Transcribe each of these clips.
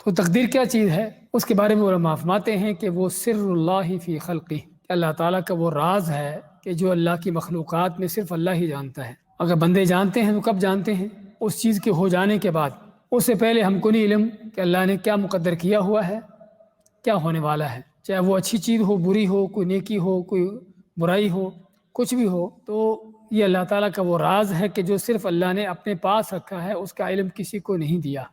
تو تقدیر کیا چیز ہے اس کے بارے میں علماء فرماتے ہیں کہ وہ سر اللہ فی خلقہ، کہ اللہ تعالیٰ کا وہ راز ہے کہ جو اللہ کی مخلوقات میں صرف اللہ ہی جانتا ہے۔ اگر بندے جانتے ہیں تو کب جانتے ہیں؟ اس چیز کے ہو جانے کے بعد۔ اس سے پہلے ہم کو نہیں علم کہ اللہ نے کیا مقدر کیا ہوا ہے، کیا ہونے والا ہے، چاہے وہ اچھی چیز ہو، بری ہو، کوئی نیکی ہو، کوئی برائی ہو، کچھ بھی ہو۔ تو یہ اللہ تعالیٰ کا وہ راز ہے کہ جو صرف اللہ نے اپنے پاس رکھا ہے، اس کا علم کسی کو نہیں دیا۔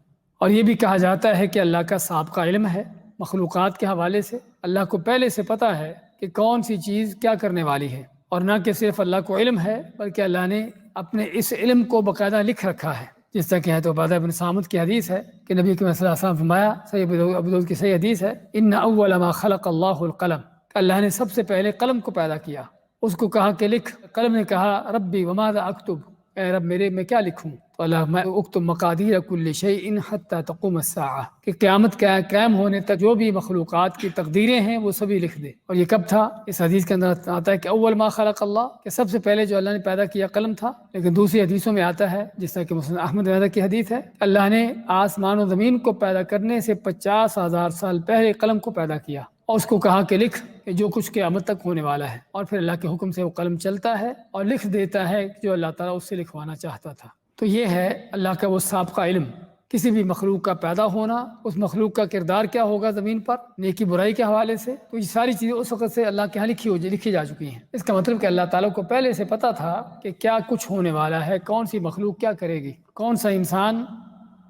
اور یہ بھی کہا جاتا ہے کہ اللہ کا سابقہ علم ہے مخلوقات کے حوالے سے، اللہ کو پہلے سے پتہ ہے کہ کون سی چیز کیا کرنے والی ہے، اور نہ کہ صرف اللہ کو علم ہے بلکہ اللہ نے اپنے اس علم کو باقاعدہ لکھ رکھا ہے۔ جس طرح کہ ہے تو عبادہ بن صامت کی حدیث ہے کہ نبی کے صلی اللہ علیہ وسلم فرمایا، صحیح ابو داؤد کی صحیح حدیث ہے، ان اول ما خلق اللہ القلم، اللہ نے سب سے پہلے قلم کو پیدا کیا، اس کو کہا کہ لکھ۔ قلم نے کہا ربی وماذا اکتب، اے رب میرے میں کیا لکھوں؟ تو اللہ میں اکتب مقادیر کل شیء حتی تقوم الساعہ، کہ قیامت کا قائم ہونے تک جو بھی مخلوقات کی تقدیریں ہیں وہ سبھی لکھ دے۔ اور یہ کب تھا؟ اس حدیث کے اندر آتا ہے کہ اول ما خلق اللہ، کہ سب سے پہلے جو اللہ نے پیدا کیا قلم تھا۔ لیکن دوسری حدیثوں میں آتا ہے، جس طرح کہ مسلم احمد رضا کی حدیث ہے، اللہ نے آسمان و زمین کو پیدا کرنے سے 50,000 سال پہلے قلم کو پیدا کیا، اور اس کو کہا کہ لکھ کہ جو کچھ قیامت تک ہونے والا ہے، اور پھر اللہ کے حکم سے وہ قلم چلتا ہے اور لکھ دیتا ہے جو اللہ تعالیٰ اس سے لکھوانا چاہتا تھا۔ تو یہ ہے اللہ کا وہ سابقہ علم، کسی بھی مخلوق کا پیدا ہونا، اس مخلوق کا کردار کیا ہوگا زمین پر، نیکی برائی کے حوالے سے، تو یہ ساری چیزیں اس وقت سے اللہ کے ہاں لکھی جا چکی ہیں۔ اس کا مطلب کہ اللہ تعالیٰ کو پہلے سے پتہ تھا کہ کیا کچھ ہونے والا ہے، کون سی مخلوق کیا کرے گی، کون سا انسان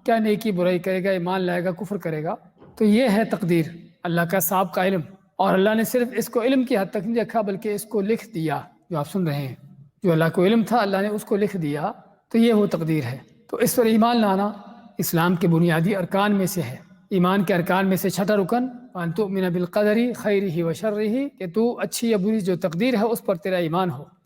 کیا نیکی برائی کرے گا، ایمان لائے گا، کفر کرے گا۔ تو یہ ہے تقدیر، اللہ کا سابقہ علم۔ اور اللہ نے صرف اس کو علم کی حد تک نہیں رکھا بلکہ اس کو لکھ دیا، جو آپ سن رہے ہیں، جو اللہ کو علم تھا اللہ نے اس کو لکھ دیا۔ تو یہ وہ تقدیر ہے۔ تو اس پر ایمان لانا اسلام کے بنیادی ارکان میں سے ہے۔ ایمان کے ارکان میں سے چھٹا رکن ان تؤمن بالقدر خیرہ و شرہ، کہ تو اچھی یا بری جو تقدیر ہے اس پر تیرا ایمان ہو۔